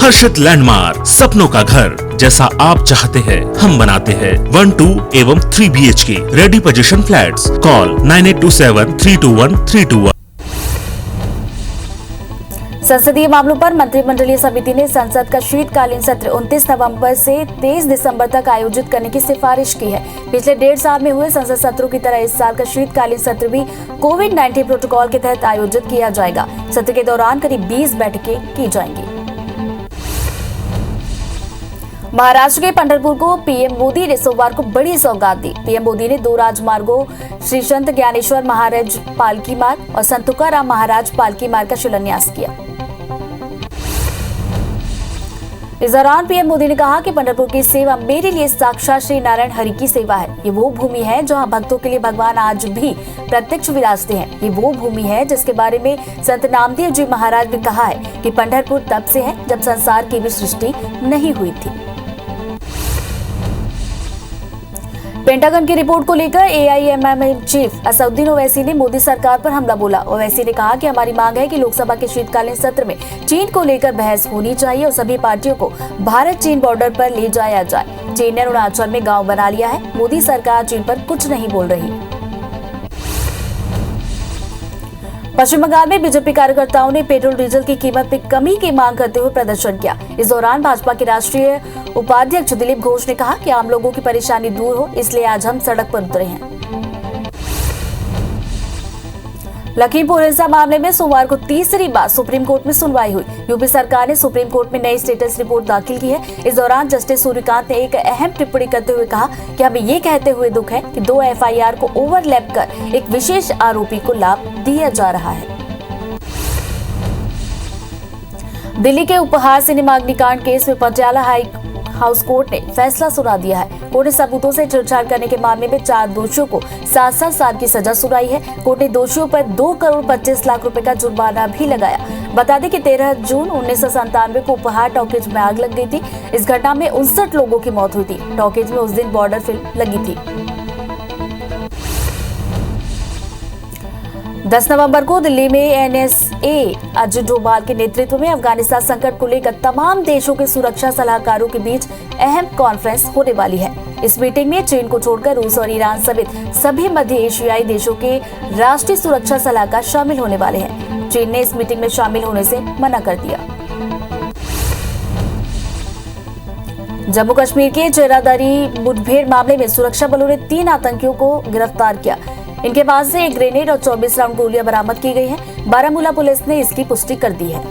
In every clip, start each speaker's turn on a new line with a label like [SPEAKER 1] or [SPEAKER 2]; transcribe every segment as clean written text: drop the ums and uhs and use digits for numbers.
[SPEAKER 1] हर्षित landmark, सपनों का घर जैसा आप चाहते हैं हम बनाते हैं। 1, 2 एवं 3 BHK ready position flats. Call 9827321321।
[SPEAKER 2] संसदीय मामलों पर मंत्रिमंडलीय समिति ने संसद का शीतकालीन सत्र 29 नवंबर से 23 दिसंबर तक आयोजित करने की सिफारिश की है। पिछले 1.5 साल में हुए संसद सत्रों की तरह इस साल का शीतकालीन सत्र भी कोविड-19 प्रोटोकॉल के तहत आयोजित किया जाएगा। सत्र के दौरान करीब 20 बैठकें की जाएंगी। महाराष्ट्र के पंढरपुर को पीएम मोदी ने सोमवार को बड़ी सौगात दी। पीएम मोदी ने 2 राजमार्गों श्री संत ज्ञानेश्वर महाराज पालकी मार्ग और संत तुकाराम महाराज पालकी मार्ग का शिलान्यास किया। इस दौरान पीएम मोदी ने कहा कि पंढरपुर की सेवा मेरे लिए साक्षात श्री नारायण हरि की सेवा है। ये वो भूमि है जहां भक्तों के लिए भगवान आज भी प्रत्यक्ष विराजते हैं। ये वो भूमि है जिसके बारे में संत नामदेव जी महाराज ने कहा है कि पंढरपुर तब से है जब संसार की भी सृष्टि नहीं हुई थी। पेंटागन की रिपोर्ट को लेकर AIMM चीफ असदुद्दीन ओवैसी ने मोदी सरकार पर हमला बोला। ओवैसी ने कहा कि हमारी मांग है कि लोकसभा के शीतकालीन सत्र में चीन को लेकर बहस होनी चाहिए और सभी पार्टियों को भारत चीन बॉर्डर पर ले जाया जाए। चीन ने अरुणाचल में गांव बना लिया है। मोदी सरकार चीन पर कुछ नहीं बोल रही। पश्चिम बंगाल में बीजेपी कार्यकर्ताओं ने पेट्रोल डीजल की कीमत में कमी की मांग करते हुए प्रदर्शन किया। इस दौरान भाजपा के राष्ट्रीय उपाध्यक्ष दिलीप घोष ने कहा कि आम लोगों की परेशानी दूर हो, इसलिए आज हम सड़क पर उतरे हैं। लखीमपुर हिंसा मामले में सोमवार को तीसरी बार सुप्रीम कोर्ट में सुनवाई हुई। यूपी सरकार ने सुप्रीम कोर्ट में नई स्टेटस रिपोर्ट दाखिल की है। इस दौरान जस्टिस सूर्यकांत ने एक अहम टिप्पणी करते हुए कहा कि हमें ये कहते हुए दुख है कि 2 FIR को ओवरलैप कर एक विशेष आरोपी को लाभ दिया जा रहा है। दिल्ली के उपहार सिनेमा अग्निकांड केस में पटियाला हाई हाउस कोर्ट ने फैसला सुना दिया है। कोर्ट ने सबूतों से छेड़छाड़ करने के मामले में 4 दोषियों को 7-7 साल की सजा सुनाई है। कोर्ट ने दोषियों पर 2 करोड़ 25 लाख रुपए का जुर्माना भी लगाया। बता दें कि 13 जून 1997 को उपहार टॉकीज में आग लग गई थी। इस घटना में 59 लोगों की मौत हुई थी। टॉकीज में उस दिन बॉर्डर फिल्म लगी थी। 10 नवंबर को दिल्ली में NSA अजित डोभाल के नेतृत्व में अफगानिस्तान संकट को लेकर तमाम देशों के सुरक्षा सलाहकारों के बीच अहम कॉन्फ्रेंस होने वाली है। इस मीटिंग में चीन को छोड़कर रूस और ईरान समेत सभी मध्य एशियाई देशों के राष्ट्रीय सुरक्षा सलाहकार शामिल होने वाले हैं। चीन ने इस मीटिंग में शामिल होने से मना कर दिया। जम्मू कश्मीर के चेरादारी मुठभेड़ मामले में सुरक्षा बलों ने 3 आतंकियों को गिरफ्तार किया। इनके पास से 1 ग्रेनेड और 24 राउंड गोलियां बरामद की गई हैं। बारामूला पुलिस ने इसकी पुष्टि कर दी है।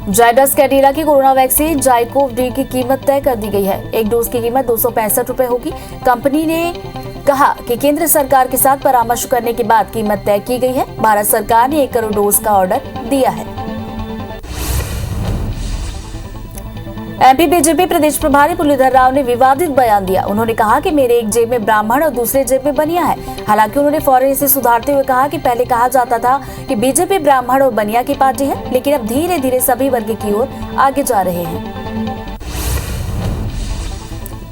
[SPEAKER 2] जायडस कैडिला की कोरोना वैक्सीन जाइकोव-डी की कीमत तय कर दी गई है। एक डोज की कीमत 265 रुपए होगी। कंपनी ने कहा कि केंद्र सरकार के साथ परामर्श करने के बाद कीमत तय की गई है। भारत सरकार ने 1 करोड़ डोज का ऑर्डर दिया है। MP बीजेपी प्रदेश प्रभारी मुरलीधर राव ने विवादित बयान दिया। उन्होंने कहा कि मेरे एक जेब में ब्राह्मण और दूसरे जेब में बनिया है। हालांकि उन्होंने फौरन इसे सुधारते हुए कहा कि पहले कहा जाता था कि बीजेपी ब्राह्मण और बनिया की पार्टी है, लेकिन अब धीरे धीरे सभी वर्ग की ओर आगे जा रहे हैं।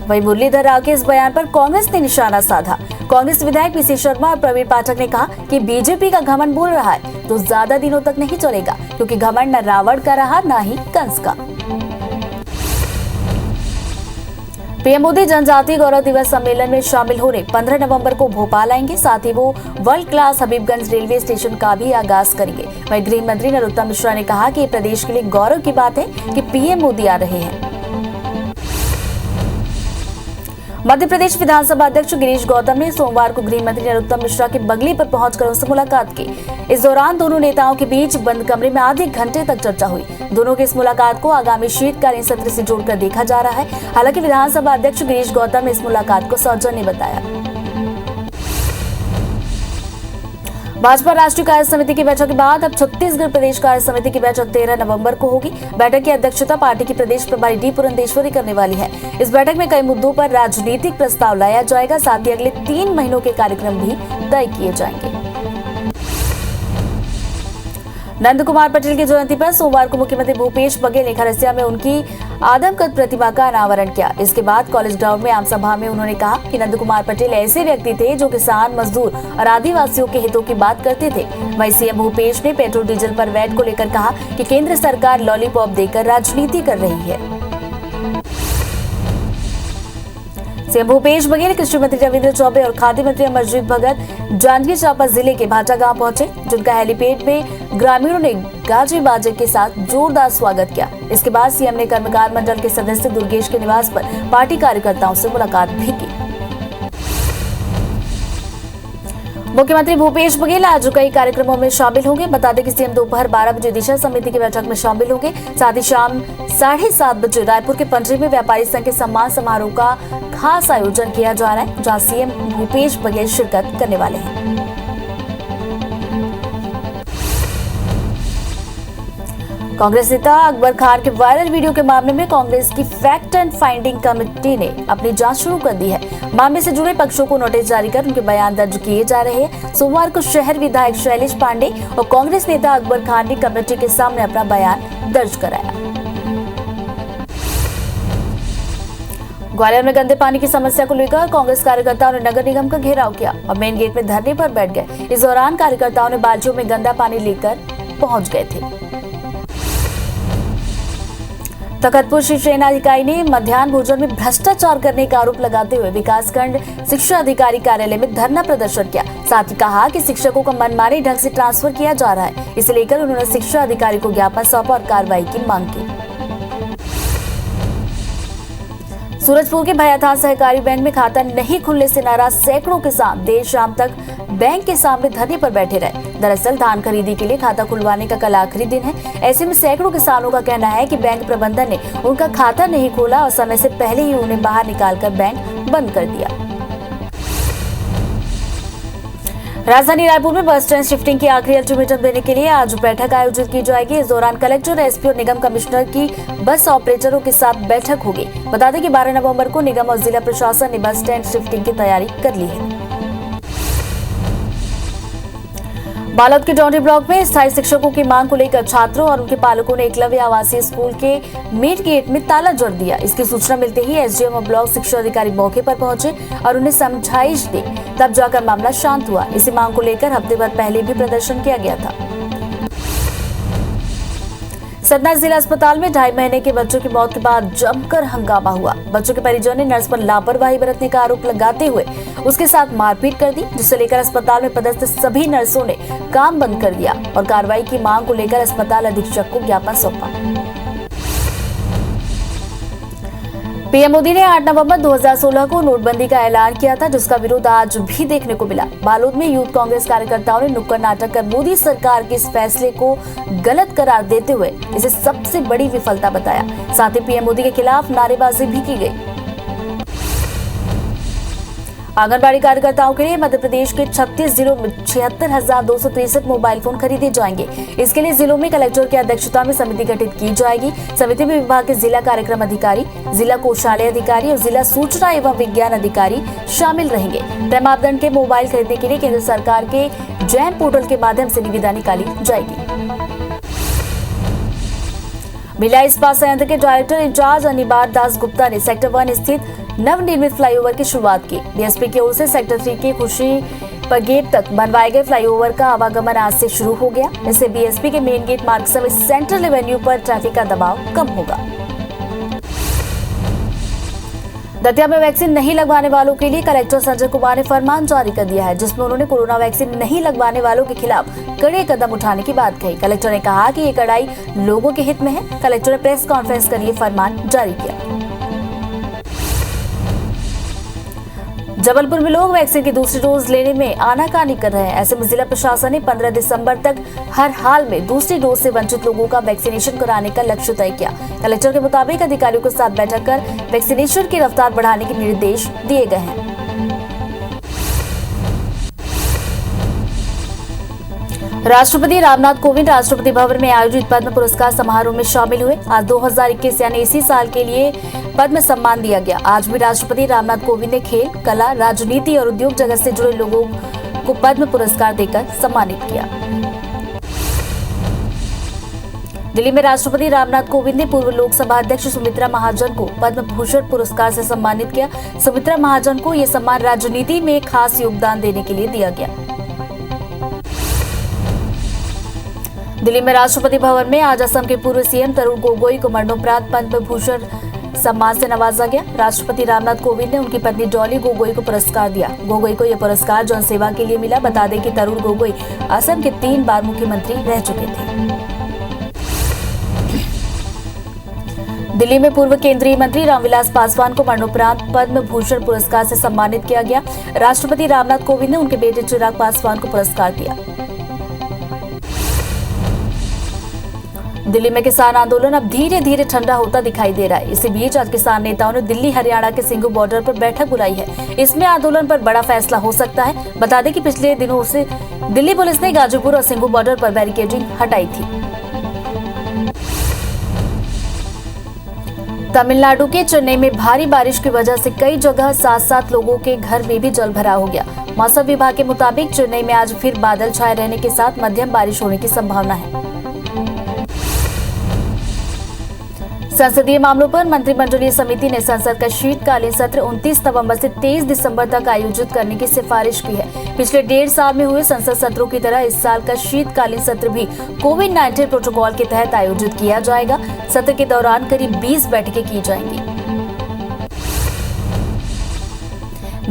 [SPEAKER 2] वहीं मुरलीधर राव के इस बयान पर कांग्रेस ने निशाना साधा। कांग्रेस विधायक PC शर्मा और प्रवीण पाठक ने कहा कि बीजेपी का घमंड बोल रहा है तो ज्यादा दिनों तक नहीं चलेगा, क्योंकि घमंड न रावण का रहा न ही कंस का। पीएम मोदी जनजातीय गौरव दिवस सम्मेलन में शामिल होने 15 नवंबर को भोपाल आएंगे। साथ ही वो world class Habibganj railway station का भी आगाज करेंगे। वहीं गृह मंत्री नरोत्तम मिश्रा ने कहा कि प्रदेश के लिए गौरव की बात है कि पीएम मोदी आ रहे हैं। मध्य प्रदेश विधानसभा अध्यक्ष गिरीश गौतम ने सोमवार को गृह मंत्री नरोत्तम मिश्रा के बंगले पर पहुंचकर उनसे मुलाकात की। इस दौरान दोनों नेताओं के बीच बंद कमरे में आधे घंटे तक चर्चा हुई। दोनों की इस मुलाकात को आगामी शीतकालीन सत्र से जोड़कर देखा जा रहा है। हालांकि विधानसभा अध्यक्ष गिरीश गौतम ने इस मुलाकात को सौजन्य बताया। भाजपा राष्ट्रीय कार्य समिति की बैठक के बाद अब छत्तीसगढ़ प्रदेश कार्य समिति की बैठक 13 नवंबर को होगी। बैठक की अध्यक्षता पार्टी की प्रदेश प्रभारी डी पुरंदेश्वरी करने वाली है। इस बैठक में कई मुद्दों पर राजनीतिक प्रस्ताव लाया जाएगा। साथ ही अगले 3 महीनों के कार्यक्रम भी तय किए जाएंगे। नंद कुमार पटेल की जयंती पर सोमवार को मुख्यमंत्री भूपेश बघेल ने खरसिया में उनकी आदमकद प्रतिमा का अनावरण किया। इसके बाद कॉलेज ग्राउंड में आम सभा में उन्होंने कहा कि नंद कुमार पटेल ऐसे व्यक्ति थे जो किसान, मजदूर और आदिवासियों के हितों की बात करते थे। वहीं सीएम भूपेश ने पेट्रोल डीजल पर वैट को लेकर कहा कि केंद्र सरकार लॉलीपॉप देकर राजनीति कर रही है। सीएम भूपेश बघेल, कृषि मंत्री रविंद्र चौबे और खाद्य मंत्री अमरजीत भगत जांजगीर चांपा जिले के भाटा गांव पहुंचे, जिनका हेलीपैड में ग्रामीणों ने गाजे बाजे के साथ जोरदार स्वागत किया। इसके बाद सीएम ने कर्मकार मंडल के सदस्य दुर्गेश के निवास पर पार्टी कार्यकर्ताओं से मुलाकात भी की। मुख्यमंत्री भूपेश बघेल आज कई कार्यक्रमों में शामिल होंगे। बता दें कि सीएम दोपहर 12 बजे दिशा समिति की बैठक में शामिल होंगे। साथ ही शाम 7:30 बजे रायपुर के पंडरी में व्यापारी संघ के सम्मान समारोह का खास आयोजन किया जा रहा है, जहां सीएम भूपेश बघेल शिरकत करने वाले हैं। कांग्रेस नेता अकबर खान के वायरल वीडियो के मामले में कांग्रेस की फैक्ट एंड फाइंडिंग कमेटी ने अपनी जांच शुरू कर दी है। मामले से जुड़े पक्षों को नोटिस जारी कर उनके बयान दर्ज किए जा रहे हैं। सोमवार को शहर विधायक शैलेश पांडे और कांग्रेस नेता अकबर खान ने कमेटी के सामने अपना बयान दर्ज कराया। ग्वालियर में गंदे पानी की समस्या को लेकर कांग्रेस कार्यकर्ताओं ने नगर निगम का घेराव किया और मेन गेट में धरने पर बैठ गए। इस दौरान कार्यकर्ताओं ने बाल्टियों में गंदा पानी लेकर पहुंच गए थे। तखतपुर शिवसेना अधिकारी ने मध्याह्न भोजन में भ्रष्टाचार करने का आरोप लगाते हुए विकासखंड शिक्षा अधिकारी कार्यालय में धरना प्रदर्शन किया। साथ ही कहा कि शिक्षकों का मनमाने ढंग से ट्रांसफर किया जा रहा है। इसे लेकर उन्होंने शिक्षा अधिकारी को ज्ञापन सौंपा और कार्रवाई की मांग की। सूरजपुर के भयाथा सहकारी बैंक में खाता नहीं खुलने से नाराज सैकड़ों किसान देर शाम तक बैंक के सामने धरने पर बैठे रहे। दरअसल धान खरीदी के लिए खाता खुलवाने का कल आखिरी दिन है। ऐसे में सैकड़ों किसानों का कहना है कि बैंक प्रबंधन ने उनका खाता नहीं खोला और समय से पहले ही उन्हें बाहर निकालकर बैंक बंद कर दिया। राजधानी रायपुर में बस स्टैंड शिफ्टिंग की आखिरी अल्टीमेटम देने के लिए आज बैठक आयोजित की जाएगी। इस दौरान कलेक्टर, एसपी और निगम कमिश्नर की बस ऑपरेटरों के साथ बैठक होगी। बता दें कि 12 नवंबर को निगम और जिला प्रशासन ने बस स्टैंड शिफ्टिंग की तैयारी कर ली है। बालोद के डोंडी ब्लॉक में स्थायी शिक्षकों की मांग को लेकर छात्रों और उनके पालकों ने एकलव्य आवासीय स्कूल के मेन गेट में ताला जड़ दिया। इसकी सूचना मिलते ही एसडीएम और ब्लॉक शिक्षा अधिकारी मौके पर पहुंचे और उन्हें समझाइश दी, तब जाकर मामला शांत हुआ। इसी मांग को लेकर हफ्ते भर पहले भी प्रदर्शन किया गया था। सतना जिला अस्पताल में 2.5 महीने के बच्चों की मौत के बाद जमकर हंगामा हुआ। बच्चों के परिजनों ने नर्स पर लापरवाही बरतने का आरोप लगाते हुए उसके साथ मारपीट कर दी, जिसे लेकर अस्पताल में पदस्थ सभी नर्सों ने काम बंद कर दिया और कार्रवाई की मांग को लेकर अस्पताल अधीक्षक को ज्ञापन सौंपा। पीएम मोदी ने 8 नवंबर 2016 को नोटबंदी का ऐलान किया था, जिसका विरोध आज भी देखने को मिला। बालोद में यूथ कांग्रेस कार्यकर्ताओं ने नुक्कड़ नाटक कर मोदी सरकार के इस फैसले को गलत करार देते हुए इसे सबसे बड़ी विफलता बताया। साथ ही पीएम मोदी के खिलाफ नारेबाजी भी की गई। आंगनबाड़ी कार्यकर्ताओं के लिए मध्य प्रदेश के 36 जिलों में 76,263 मोबाइल फोन खरीदे जाएंगे। इसके लिए जिलों में कलेक्टर की अध्यक्षता में समिति गठित की जाएगी। समिति में विभाग के जिला कार्यक्रम अधिकारी, जिला कोषालय अधिकारी और जिला सूचना एवं विज्ञान अधिकारी शामिल रहेंगे। तय मापदंड के मोबाइल खरीदने के लिए केंद्र सरकार के जैन पोर्टल के माध्यम से निविदा निकाली जाएगी। भिलाई इस्पात संयंत्र के डायरेक्टर इंचार्ज अनिबार दास गुप्ता ने सेक्टर 1 स्थित नवनिर्मित फ्लाईओवर की शुरुआत की। बीएसपी की ओर से सेक्टर 3 के खुशी गेट तक बनवाए गए फ्लाईओवर का आवागमन आज से शुरू हो गया। इससे बीएसपी के मेन गेट मार्ग समेत सेंट्रल एवेन्यू पर ट्रैफिक का दबाव कम होगा। दतिया में वैक्सीन नहीं लगवाने वालों के लिए कलेक्टर संजय कुमार ने फरमान जारी कर दिया है, जिसमें उन्होंने कोरोना वैक्सीन नहीं लगवाने वालों के खिलाफ कड़े कदम उठाने की बात कही। कलेक्टर ने कहा कि ये कड़ाई लोगों के हित में है। कलेक्टर ने प्रेस कॉन्फ्रेंस कर ये फरमान जारी किया। जबलपुर में लोग वैक्सीन की दूसरी डोज लेने में आनाकानी कर रहे हैं। ऐसे में जिला प्रशासन ने 15 दिसंबर तक हर हाल में दूसरी डोज से वंचित लोगों का वैक्सीनेशन कराने का लक्ष्य तय किया। कलेक्टर के मुताबिक अधिकारियों के साथ बैठक कर वैक्सीनेशन की रफ्तार बढ़ाने के निर्देश दिए गए हैं। राष्ट्रपति रामनाथ कोविंद राष्ट्रपति भवन में आयोजित पद्म पुरस्कार समारोह में शामिल हुए। आज 2021 यानी इसी साल के लिए पद्म सम्मान दिया गया। आज भी राष्ट्रपति रामनाथ कोविंद ने खेल, कला, राजनीति और उद्योग जगत से जुड़े लोगों को पद्म पुरस्कार देकर सम्मानित किया। दिल्ली में राष्ट्रपति रामनाथ कोविंद ने पूर्व लोकसभा अध्यक्ष सुमित्रा महाजन को पद्म भूषण पुरस्कार से सम्मानित किया। सुमित्रा महाजन को यह सम्मान राजनीति में खास योगदान देने के लिए दिया गया। दिल्ली में राष्ट्रपति भवन में आज असम के पूर्व सीएम तरुण गोगोई को मरणोपरांत पद्म भूषण सम्मान से नवाजा गया। राष्ट्रपति रामनाथ कोविंद ने उनकी पत्नी डॉली गोगोई को पुरस्कार दिया। गोगोई को यह पुरस्कार जन सेवा के लिए मिला। बता दें कि तरुण गोगोई असम के 3 बार मुख्यमंत्री रह चुके थे। दिल्ली में पूर्व केंद्रीय मंत्री रामविलास पासवान को मरणोपरांत पद्म भूषण पुरस्कार से सम्मानित किया गया। राष्ट्रपति रामनाथ कोविंद ने उनके बेटे चिराग पासवान को पुरस्कार दिया। दिल्ली में किसान आंदोलन अब धीरे धीरे ठंडा होता दिखाई दे रहा है। इसी बीच आज किसान नेताओं ने दिल्ली हरियाणा के सिंघू बॉर्डर पर बैठक बुलाई है। इसमें आंदोलन पर बड़ा फैसला हो सकता है। बता दें कि पिछले दिनों से दिल्ली पुलिस ने गाजीपुर और सिंघू बॉर्डर पर बैरिकेडिंग हटाई थी। तमिलनाडु के चेन्नई में भारी बारिश की वजह से कई जगह 7-7 लोगों के घर में भी जल भराव हो गया। मौसम विभाग के मुताबिक चेन्नई में आज फिर बादल छाए रहने के साथ मध्यम बारिश होने की संभावना है। संसदीय मामलों पर मंत्रिमंडलीय समिति ने संसद का शीतकालीन सत्र 29 नवंबर से 23 दिसंबर तक आयोजित करने की सिफारिश की है। पिछले 1.5 साल में हुए संसद सत्रों की तरह इस साल का शीतकालीन सत्र भी कोविड-19 प्रोटोकॉल के तहत आयोजित किया जाएगा। सत्र के दौरान करीब 20 बैठकें की जाएंगी।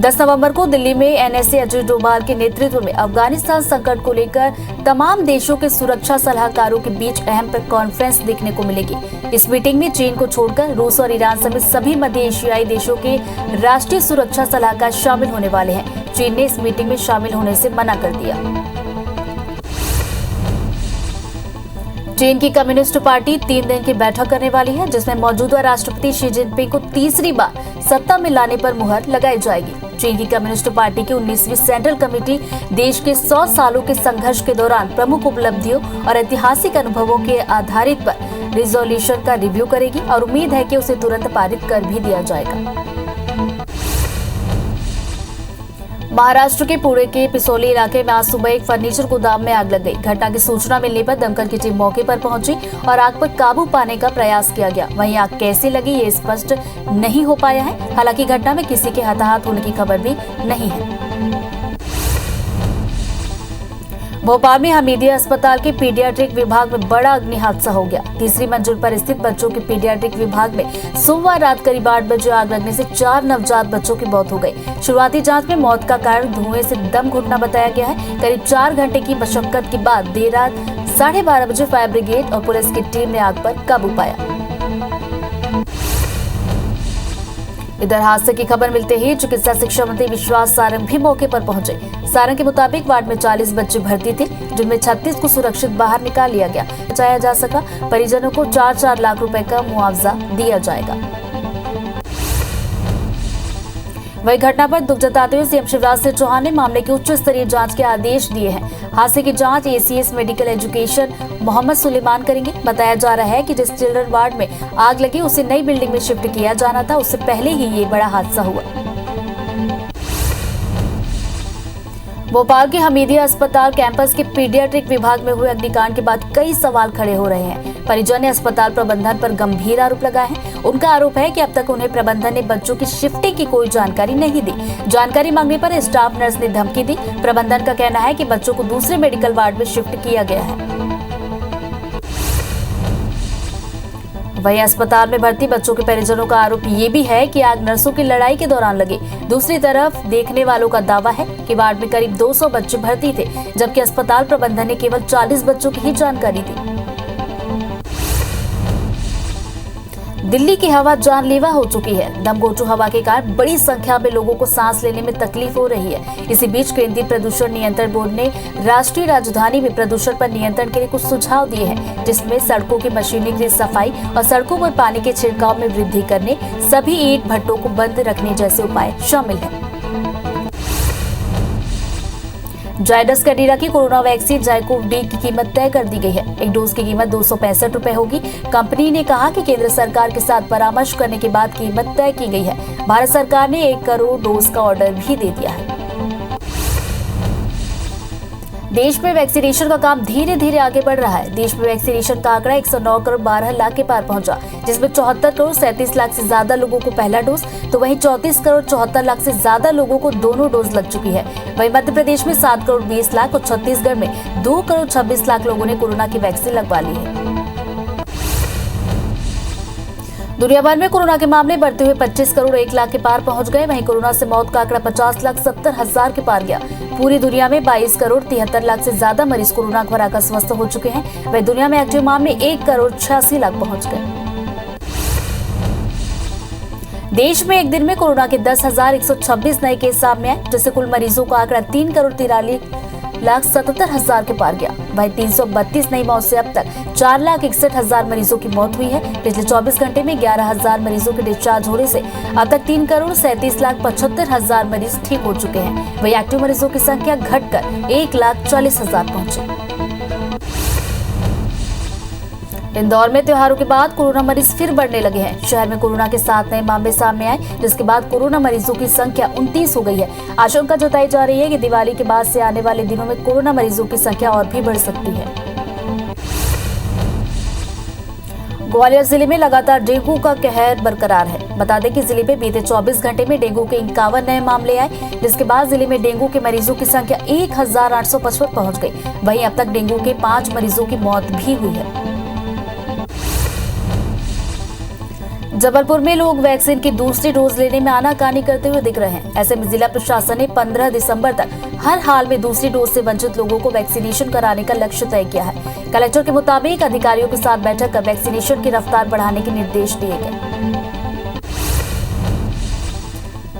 [SPEAKER 2] 10 नवंबर को दिल्ली में एनएसए अजय डोभाल के नेतृत्व में अफगानिस्तान संकट को लेकर तमाम देशों के सुरक्षा सलाहकारों के बीच अहम कॉन्फ्रेंस देखने को मिलेगी। इस मीटिंग में चीन को छोड़कर रूस और ईरान समेत सभी मध्य एशियाई देशों के राष्ट्रीय सुरक्षा सलाहकार शामिल होने वाले हैं। चीन ने इस मीटिंग में शामिल होने से मना कर दिया। चीन की कम्युनिस्ट पार्टी 3 दिन की बैठक करने वाली है, जिसमें मौजूदा राष्ट्रपति शी जिनपिंग को तीसरी बार सत्ता में लाने पर मुहर लगाई जाएगी। चीन की कम्युनिस्ट पार्टी की 19वीं सेंट्रल कमेटी देश के 100 सालों के संघर्ष के दौरान प्रमुख उपलब्धियों और ऐतिहासिक अनुभवों के आधारित पर रिजोल्यूशन का रिव्यू करेगी और उम्मीद है कि उसे तुरंत पारित कर भी दिया जाएगा। महाराष्ट्र के पुणे के पिसोली इलाके में आज सुबह एक फर्नीचर गोदाम में आग लग गई। घटना की सूचना मिलने पर दमकल की टीम मौके पर पहुंची और आग पर काबू पाने का प्रयास किया गया। वहीं आग कैसे लगी ये स्पष्ट नहीं हो पाया है। हालांकि घटना में किसी के हताहत होने की खबर भी नहीं है। भोपाल में हमीदिया अस्पताल के पीडियाट्रिक विभाग में बड़ा अग्नि हादसा हो गया। तीसरी मंजिल पर स्थित बच्चों के पीडियाट्रिक विभाग में सोमवार रात करीब 8 बजे आग लगने से 4 नवजात बच्चों की मौत हो गई। शुरुआती जांच में मौत का कारण धुएं से दम घुटना बताया गया है। करीब 4 घंटे की मशक्कत के बाद देर रात 12:30 बजे फायर ब्रिगेड और पुलिस की टीम ने आग पर काबू पाया। इधर हादसे की खबर मिलते ही चिकित्सा शिक्षा मंत्री विश्वास सारंग भी मौके पर पहुंचे। सारंग के मुताबिक वार्ड में 40 बच्चे भर्ती थे, जिनमें 36 को सुरक्षित बाहर निकाल लिया गया, बचाया जा सका। परिजनों को 4-4 लाख रुपए का मुआवजा दिया जाएगा। वही घटना पर दुख जताते हुए सीएम शिवराज सिंह चौहान ने मामले की उच्च स्तरीय जांच के आदेश दिए हैं। हादसे की जांच ACS medical education Mohammad Suleman करेंगे। बताया जा रहा है कि जिस चिल्ड्रन वार्ड में आग लगी उसे नई बिल्डिंग में शिफ्ट किया जाना था, उससे पहले ही ये बड़ा हादसा हुआ। भोपाल के हमीदिया अस्पताल कैंपस के पीडियाट्रिक विभाग में हुए अग्निकांड के बाद कई सवाल खड़े हो रहे हैं। परिजन ने अस्पताल प्रबंधन पर गंभीर आरोप लगाए हैं। उनका आरोप है कि अब तक उन्हें प्रबंधन ने बच्चों की शिफ्टिंग की कोई जानकारी नहीं दी। जानकारी मांगने पर स्टाफ नर्स ने धमकी दी। प्रबंधन का कहना है कि बच्चों को दूसरे मेडिकल वार्ड में शिफ्ट किया गया है। वहीं अस्पताल में भर्ती बच्चों के परिजनों का आरोप ये भी है कि आग नर्सों की लड़ाई के दौरान लगी। दूसरी तरफ देखने वालों का दावा है कि वार्ड में करीब 200 बच्चे भर्ती थे, जबकि अस्पताल प्रबंधन ने केवल 40 बच्चों की ही जानकारी दी। दिल्ली की हवा जानलेवा हो चुकी है। दमघोंटू हवा के कारण बड़ी संख्या में लोगों को सांस लेने में तकलीफ हो रही है। इसी बीच केंद्रीय प्रदूषण नियंत्रण बोर्ड ने राष्ट्रीय राजधानी में प्रदूषण पर नियंत्रण के लिए कुछ सुझाव दिए हैं, जिसमें सड़कों की मशीनरी सफाई और सड़कों पर पानी के छिड़काव में वृद्धि करने, सभी ईंट भट्टों को बंद रखने जैसे उपाय शामिल हैं। जायडस कैडिला की कोरोना वैक्सीन जाइकोव डी की कीमत तय कर दी गई है। एक डोज की कीमत 265 रुपए होगी। कंपनी ने कहा कि केंद्र सरकार के साथ परामर्श करने के बाद कीमत तय की गई है। भारत सरकार ने 1 करोड़ डोज का ऑर्डर भी दे दिया है। देश में वैक्सीनेशन का काम धीरे धीरे आगे बढ़ रहा है। देश में वैक्सीनेशन का आंकड़ा 109 करोड़ 12 लाख के पार पहुंचा, जिसमें 74 करोड़ 37 लाख से ज्यादा लोगों को पहला डोज, तो वहीं 34 करोड़ 74 लाख से ज्यादा लोगों को दोनों डोज लग चुकी है। वहीं मध्य प्रदेश में 7 करोड़ 20 लाख और छत्तीसगढ़ में 2 करोड़ 26 लाख लोगों ने कोरोना की वैक्सीन लगवा ली है। दुनिया भर में कोरोना के मामले बढ़ते हुए 25 करोड़ 1 लाख के पार पहुंच गए। वहीं कोरोना से मौत का आंकड़ा 50,70,000 के पार गया। पूरी दुनिया में 22 करोड़ 73 लाख से ज्यादा मरीज कोरोना को हराकर स्वस्थ हो चुके हैं। वहीं दुनिया में एक्टिव मामले 1 करोड़ 86 लाख पहुंच गए। देश में एक दिन में कोरोना के 10,126 नए केस सामने आए, जिससे कुल मरीजों का आंकड़ा 3 करोड़ 43,77,000 के पार गया। वहीं 332 नई मौत से अब तक 4,61,000 मरीजों की मौत हुई है। पिछले 24 घंटे में 11,000 मरीजों के डिस्चार्ज होने से अब तक 3 करोड़ 37,75,000 मरीज ठीक हो चुके हैं। वहीं एक्टिव मरीजों की संख्या घटकर 1,40,000 पहुंची। इंदौर में त्योहारों के बाद कोरोना मरीज फिर बढ़ने लगे हैं। शहर में कोरोना के 7 नए मामले सामने आए, जिसके बाद कोरोना मरीजों की संख्या 29 हो गई है। आशंका जताई जा रही है कि दिवाली के बाद से आने वाले दिनों में कोरोना मरीजों की संख्या और भी बढ़ सकती है। ग्वालियर जिले में लगातार डेंगू का कहर बरकरार है। बता दें कि जिले में बीते 24 घंटे में डेंगू के 51 नए मामले आए, जिसके बाद जिले में डेंगू के मरीजों की संख्या 1,855 पहुंच गई। वहीं अब तक डेंगू के 5 मरीजों की मौत भी हुई है। जबलपुर में लोग वैक्सीन की दूसरी डोज लेने में आनाकानी करते हुए दिख रहे हैं। ऐसे में जिला प्रशासन ने 15 दिसंबर तक हर हाल में दूसरी डोज से वंचित लोगों को वैक्सीनेशन कराने का लक्ष्य तय किया है। कलेक्टर के मुताबिक अधिकारियों के साथ बैठक कर वैक्सीनेशन की रफ्तार बढ़ाने के निर्देश दिए गए।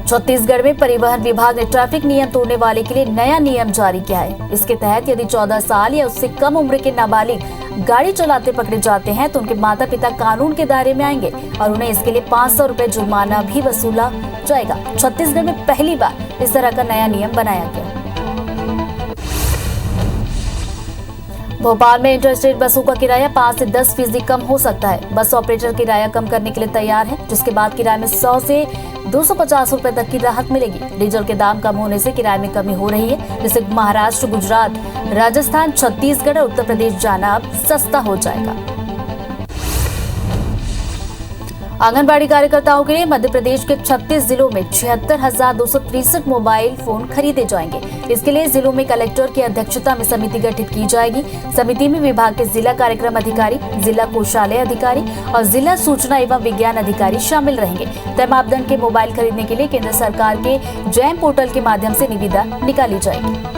[SPEAKER 2] छत्तीसगढ़ में परिवहन विभाग ने ट्रैफिक नियम तोड़ने वाले के लिए नया नियम जारी किया है। इसके तहत यदि 14 साल या उससे कम उम्र के नाबालिग गाड़ी चलाते पकड़े जाते हैं तो उनके माता पिता कानून के दायरे में आएंगे और उन्हें इसके लिए 500 रुपए जुर्माना भी वसूला जाएगा। छत्तीसगढ़ में पहली बार इस तरह का नया नियम बनाया गया। भोपाल में इंटरस्टेट बसों का किराया 5 से 10% कम हो सकता है। बस ऑपरेटर किराया कम करने के लिए तैयार है, जिसके बाद किराए में 100 से 250 रुपए तक की राहत मिलेगी। डीजल के दाम कम होने से किराए में कमी हो रही है, जिससे महाराष्ट्र, गुजरात, राजस्थान, छत्तीसगढ़ और उत्तर प्रदेश जाना अब सस्ता हो जाएगा। आंगनबाड़ी कार्यकर्ताओं के लिए मध्य प्रदेश के 36 जिलों में 76,263 मोबाइल फोन खरीदे जाएंगे। इसके लिए जिलों में कलेक्टर की अध्यक्षता में समिति गठित की जाएगी। समिति में विभाग के जिला कार्यक्रम अधिकारी, जिला कोषालय अधिकारी और जिला सूचना एवं विज्ञान अधिकारी शामिल रहेंगे। तय मापदंड के मोबाइल खरीदने के लिए केंद्र सरकार के जैम पोर्टल के माध्यम से निविदा निकाली जाएगी।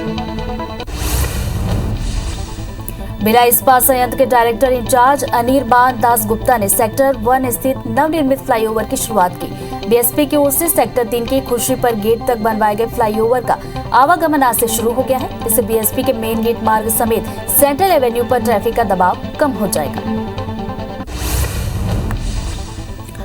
[SPEAKER 2] भिलाई इस्पात संयंत्र के डायरेक्टर इंचार्ज अनिर्बान दास गुप्ता ने सेक्टर 1 स्थित नवनिर्मित फ्लाईओवर की शुरुआत की। बीएसपी की ओर से सेक्टर 3 की खुर्शी पर गेट तक बनवाए गए फ्लाईओवर का आवागमन आज से शुरू हो गया है। इससे बीएसपी के मेन गेट मार्ग समेत सेंट्रल एवेन्यू पर ट्रैफिक का दबाव कम हो जाएगा।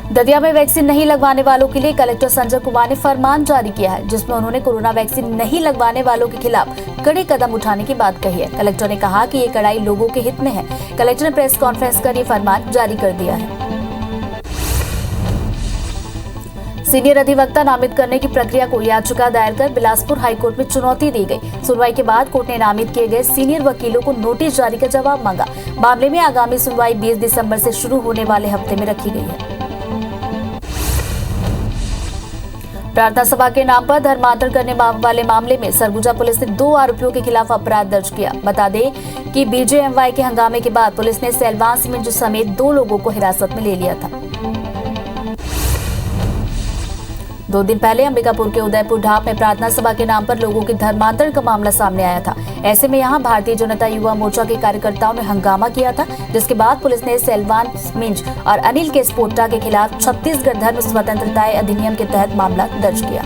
[SPEAKER 2] दतिया में वैक्सीन नहीं लगवाने वालों के लिए कलेक्टर संजय कुमार ने फरमान जारी किया है, जिसमें उन्होंने कोरोना वैक्सीन नहीं लगवाने वालों के खिलाफ कड़े कदम उठाने की बात कही है। कलेक्टर ने कहा कि ये कड़ाई लोगों के हित में है। कलेक्टर ने प्रेस कॉन्फ्रेंस कर ये फरमान जारी कर दिया है। सीनियर अधिवक्ता नामित करने की प्रक्रिया को याचिका दायर कर बिलासपुर हाईकोर्ट में चुनौती दी गई। सुनवाई के बाद कोर्ट ने नामित किए गए सीनियर वकीलों को नोटिस जारी कर जवाब मांगा। मामले में आगामी सुनवाई 20 दिसंबर से शुरू होने वाले हफ्ते में रखी गई है। प्रार्थना सभा के नाम पर धर्मांतरण करने वाले मामले में सरगुजा पुलिस ने 2 आरोपियों के खिलाफ अपराध दर्ज किया। बता दें कि बीजेएमवाई के हंगामे के बाद पुलिस ने सेलवान सिमिंज समेत 2 लोगों को हिरासत में ले लिया था। 2 दिन पहले अंबिकापुर के उदयपुर ढाब में प्रार्थना सभा के नाम पर लोगों के धर्मांतरण का मामला सामने आया था। ऐसे में यहां भारतीय जनता युवा मोर्चा के कार्यकर्ताओं ने हंगामा किया था, जिसके बाद पुलिस ने सेलवान मिंज और अनिल के स्पोट्टा के खिलाफ छत्तीसगढ़ धर्म स्वतंत्रता अधिनियम के तहत मामला दर्ज किया।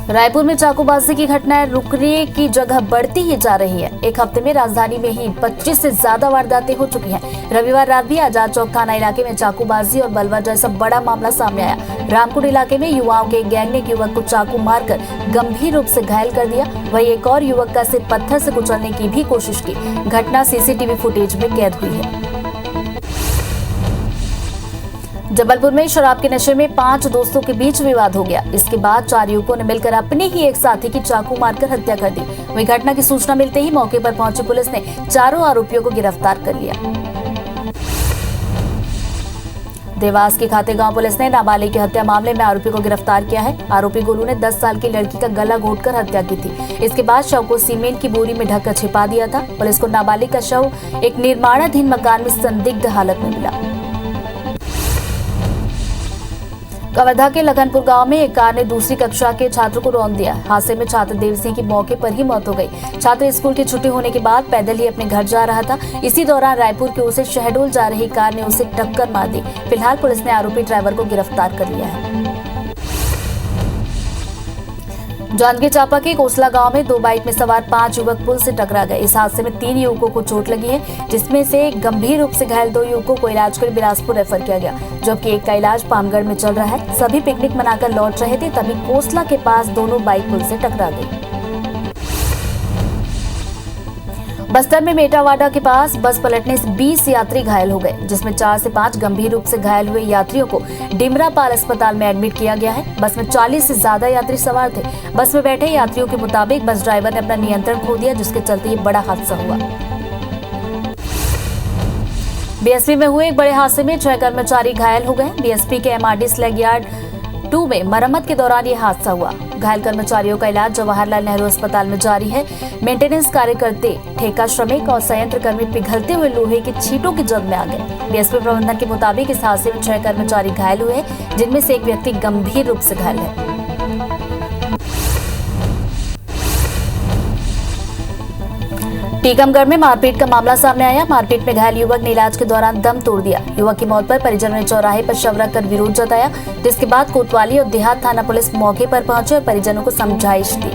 [SPEAKER 2] रायपुर में चाकूबाजी की घटनाएं रुकने की जगह बढ़ती ही जा रही है। एक हफ्ते में राजधानी में ही 25 से ज्यादा वारदातें हो चुकी हैं। रविवार रात भी आजाद चौक थाना इलाके में चाकूबाजी और बलवा जैसा बड़ा मामला सामने आया। रामकुंड इलाके में युवाओं के एक गैंग ने एक युवक को चाकू मारकर गंभीर रूप से घायल कर दिया। वहीं एक और युवक का सिर पत्थर से कुचलने की भी कोशिश की। घटना सीसीटीवी फुटेज में कैद हुई है। जबलपुर में शराब के नशे में 5 दोस्तों के बीच विवाद हो गया। इसके बाद 4 युवकों ने मिलकर अपने ही एक साथी की चाकू मारकर हत्या कर दी। वहीं घटना की सूचना मिलते ही मौके पर पहुंची पुलिस ने चारों आरोपियों को गिरफ्तार कर लिया। देवास के खातेगांव पुलिस ने नाबालिग की हत्या मामले में आरोपी को गिरफ्तार किया है। आरोपी गोलू ने 10 साल की लड़की का गला घोंटकर हत्या की थी। इसके बाद शव को सीमेंट की बोरी में ढककर छिपा दिया था। पुलिस को नाबालिग का शव एक निर्माणाधीन मकान में संदिग्ध हालत में मिला। कवर्धा के लखनपुर गांव में एक कार ने दूसरी कक्षा के छात्र को रौंद दिया। हादसे में छात्र देव सिंह की मौके पर ही मौत हो गई। छात्र स्कूल की छुट्टी होने के बाद पैदल ही अपने घर जा रहा था। इसी दौरान रायपुर की ओर से शहडोल जा रही कार ने उसे टक्कर मार दी। फिलहाल पुलिस ने आरोपी ड्राइवर को गिरफ्तार कर लिया है। जांजगीर चांपा के कोसला गांव में 2 बाइक में सवार 5 युवक पुल से टकरा गए। इस हादसे में 3 युवकों को चोट लगी है, जिसमें से गंभीर रूप से घायल 2 युवकों को इलाज के लिए बिलासपुर रेफर किया गया, जबकि एक का इलाज पामगढ़ में चल रहा है। सभी पिकनिक मनाकर लौट रहे थे, तभी कोसला के पास दोनों बाइक पुल से टकरा गई। बस्तर में मेटावाडा के पास बस पलटने से 20 यात्री घायल हो गए, जिसमें 4 से 5 गंभीर रूप से घायल हुए यात्रियों को डिमरापाल अस्पताल में एडमिट किया गया है। बस में 40 से ज्यादा यात्री सवार थे। बस में बैठे यात्रियों के मुताबिक बस ड्राइवर ने अपना नियंत्रण खो दिया, जिसके चलते ये बड़ा हादसा हुआ। बीएसपी में हुए एक बड़े हादसे में 6 कर्मचारी घायल हो गए। बीएसपी के एमआरडी स्लैग यार्ड 2 में मरम्मत के दौरान ये हादसा हुआ। घायल कर्मचारियों का इलाज जवाहरलाल नेहरू अस्पताल में जारी है। मेंटेनेंस कार्य करते ठेका श्रमिक और संयंत्र कर्मी पिघलते हुए लोहे की छींटों की जद में आ गए। बीएसपी प्रबंधन के मुताबिक इस हादसे में 6 कर्मचारी घायल हुए, जिनमें से एक व्यक्ति गंभीर रूप से घायल है। टीकमगढ़ में मारपीट का मामला सामने आया। मारपीट में घायल युवक ने इलाज के दौरान दम तोड़ दिया। युवक की मौत पर परिजनों ने चौराहे पर शव रखकर विरोध जताया, जिसके बाद कोतवाली और देहात थाना पुलिस मौके पर पहुंचे और परिजनों को समझाइश दी।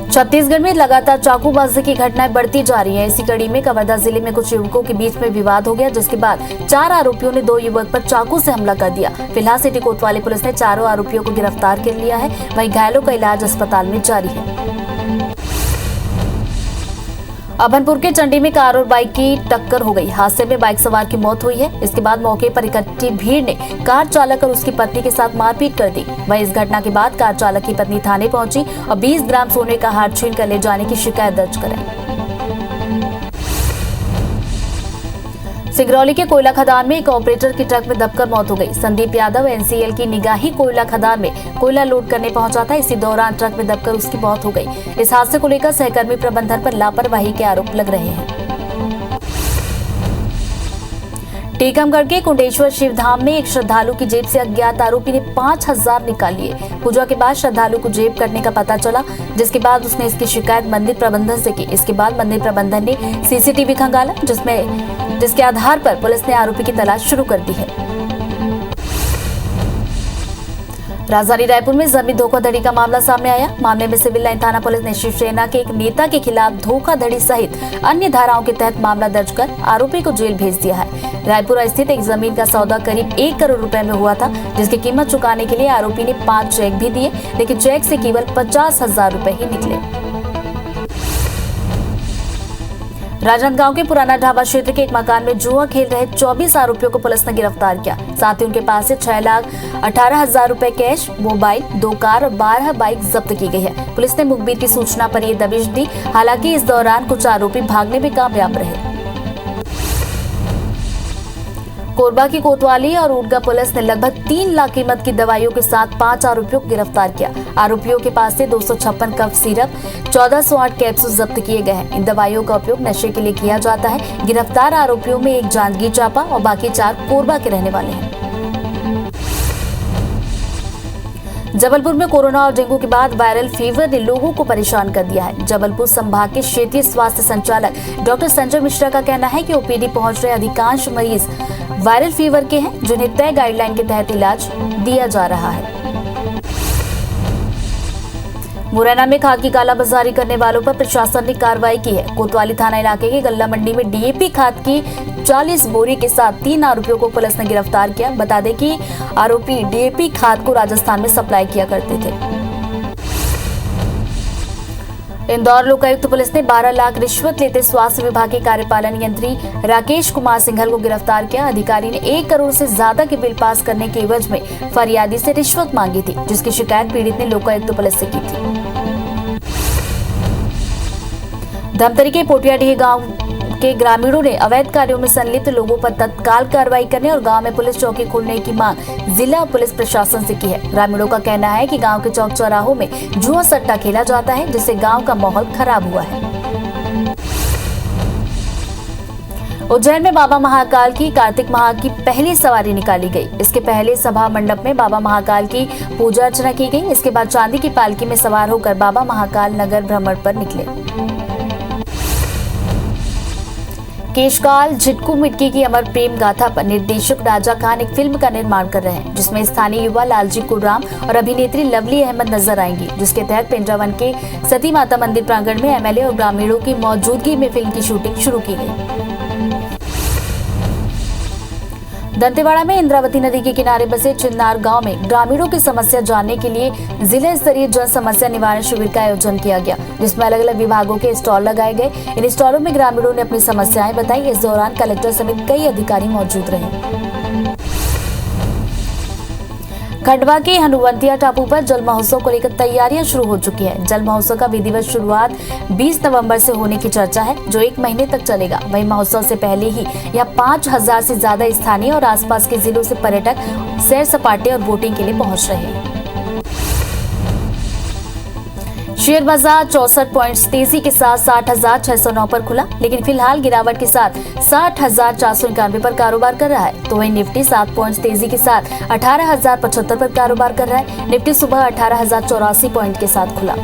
[SPEAKER 2] छत्तीसगढ़ में लगातार चाकूबाजी की घटनाएं बढ़ती जा रही हैं। इसी कड़ी में कवर्धा जिले में कुछ युवकों के बीच में विवाद हो गया, जिसके बाद 4 आरोपियों ने 2 युवक पर चाकू से हमला कर दिया। फिलहाल सिटी कोतवाली पुलिस ने चारों आरोपियों को गिरफ्तार कर लिया है। वहीं घायलों का इलाज अस्पताल में जारी है। अभनपुर के चंडी में कार और बाइक की टक्कर हो गई। हादसे में बाइक सवार की मौत हुई है। इसके बाद मौके पर इकट्ठी भीड़ ने कार चालक और उसकी पत्नी के साथ मारपीट कर दी। वहीं इस घटना के बाद कार चालक की पत्नी थाने पहुंची और 20 ग्राम सोने का हार छीन कर ले जाने की शिकायत दर्ज कराई। सिंगरौली के कोयला खदान में एक ऑपरेटर की ट्रक में दबकर मौत हो गई। संदीप यादव एनसीएल की निगाही कोयला खदान में कोयला लोड करने पहुंचा था। इसी दौरान ट्रक में दबकर उसकी मौत हो गई। इस हादसे को लेकर सहकर्मी प्रबंधन पर लापरवाही के आरोप लग रहे हैं। टीकमगढ़ के कुंडेश्वर शिव धाम में एक श्रद्धालु की जेब से अज्ञात आरोपी ने 5000 निकाल लिए। पूजा के बाद श्रद्धालु को जेब कटने का पता चला, जिसके बाद उसने इसकी शिकायत मंदिर प्रबंधन से की। इसके बाद मंदिर प्रबंधन ने सीसीटीवी खंगाला, जिसके आधार पर पुलिस ने आरोपी की तलाश शुरू कर दी है। राजधानी रायपुर में जमीन धोखाधड़ी का मामला सामने आया। मामले में सिविल लाइन थाना पुलिस ने शिवसेना के एक नेता के खिलाफ धोखाधड़ी सहित अन्य धाराओं के तहत मामला दर्ज कर आरोपी को जेल भेज दिया है। रायपुर स्थित एक जमीन का सौदा करीब 1 करोड़ रुपए में हुआ था, जिसकी कीमत चुकाने के लिए आरोपी ने 5 चेक भी दिए, लेकिन चेक से केवल 50,000 रुपए ही निकले। राजनांदगांव के पुराना ढाबा क्षेत्र के एक मकान में जुआ खेल रहे 24 आरोपियों को पुलिस ने गिरफ्तार किया। साथ ही उनके पास से 6,18,000 रुपए कैश, मोबाइल, 2 कार और 12 बाइक जब्त की गई है। पुलिस ने मुखबिर की सूचना पर यह दबिश दी। हालांकि इस दौरान कुछ आरोपी भागने में कामयाब रहे। कोरबा की कोतवाली और ऊटगा पुलिस ने लगभग 3 लाख कीमत की दवाइयों के साथ 5 आरोपियों को गिरफ्तार किया। आरोपियों के पास से 256 कफ सिरप, 1408 कैप्सूल जब्त किए गए हैं। इन दवाइयों का उपयोग नशे के लिए किया जाता है। गिरफ्तार आरोपियों में एक जांजगीर चांपा और बाकी 4 कोरबा के रहने वाले हैं। जबलपुर में कोरोना और डेंगू के बाद वायरल फीवर ने लोगों को परेशान कर दिया है। जबलपुर संभाग के क्षेत्रीय स्वास्थ्य संचालक डॉक्टर संजय मिश्रा का कहना है कि ओपीडी पहुंच रहे अधिकांश मरीज वायरल फीवर के हैं, जिन्हें तय गाइडलाइन के तहत इलाज दिया जा रहा है। मुरैना में खाद की कालाबाजारी करने वालों पर प्रशासन ने कार्रवाई की है। कोतवाली थाना इलाके के गल्ला मंडी में डीएपी खाद की 40 बोरी के साथ 3 आरोपियों को पुलिस ने गिरफ्तार किया। बता दें कि आरोपी डीएपी खाद को राजस्थान में सप्लाई किया करते थे। इंदौर लोकायुक्त पुलिस ने 12 लाख रिश्वत लेते स्वास्थ्य विभाग के कार्यपालन यंत्री राकेश कुमार सिंघल को गिरफ्तार किया। अधिकारी ने 1 करोड़ से ज्यादा के बिल पास करने के एवज में फरियादी से रिश्वत मांगी थी, जिसकी शिकायत पीड़ित ने लोकायुक्त पुलिस से की थी। धमतरी के पोटियाडीह गांव के ग्रामीणों ने अवैध कार्यों में संलिप्त लोगों पर तत्काल कार्रवाई करने और गांव में पुलिस चौकी खोलने की मांग जिला पुलिस प्रशासन से की है। ग्रामीणों का कहना है कि गांव के चौक चौराहों में जुआ सट्टा खेला जाता है, जिससे गांव का माहौल खराब हुआ है। उज्जैन में बाबा महाकाल की कार्तिक माह की पहली सवारी निकाली गई। इसके पहले सभा मंडप में बाबा महाकाल की पूजा अर्चना की गई। इसके बाद चांदी की पालकी में सवार होकर बाबा महाकाल नगर भ्रमण पर निकले। केशकाल झिटकू मिटकी की अमर प्रेम गाथा पर निर्देशक राजा खान एक फिल्म का निर्माण कर रहे हैं, जिसमें स्थानीय युवा लालजी कुर्राम और अभिनेत्री लवली अहमद नजर आएंगी, जिसके तहत पेंड्रावन के सती माता मंदिर प्रांगण में एमएलए और ग्रामीणों की मौजूदगी में फिल्म की शूटिंग शुरू की गई। दंतेवाड़ा में इंद्रावती नदी के किनारे बसे चिन्नार गांव में ग्रामीणों की समस्या जानने के लिए जिला स्तरीय जन समस्या निवारण शिविर का आयोजन किया गया, जिसमें अलग अलग विभागों के स्टॉल लगाए गए। इन स्टॉलों में ग्रामीणों ने अपनी समस्याएं बताई। इस दौरान कलेक्टर समेत कई अधिकारी मौजूद रहे। खंडवा के हनुवंतिया टापू पर जल महोत्सव को लेकर तैयारियां शुरू हो चुकी है। जल महोत्सव का विधिवत शुरुआत 20 नवंबर से होने की चर्चा है, जो 1 महीने तक चलेगा। वहीं महोत्सव से पहले ही यहां 5000 से ज्यादा स्थानीय और आसपास के जिलों से पर्यटक सैर सपाटे और बोटिंग के लिए पहुंच रहे हैं। शेयर बाजार 64 पॉइंट्स तेजी के साथ 60,609 पर खुला, लेकिन फिलहाल गिरावट के साथ 60,491 पर कारोबार कर रहा है। तो वहीं निफ्टी 7 पॉइंट्स तेजी के साथ 18,075 पर कारोबार कर रहा है। निफ्टी सुबह 18,084 पॉइंट के साथ खुला।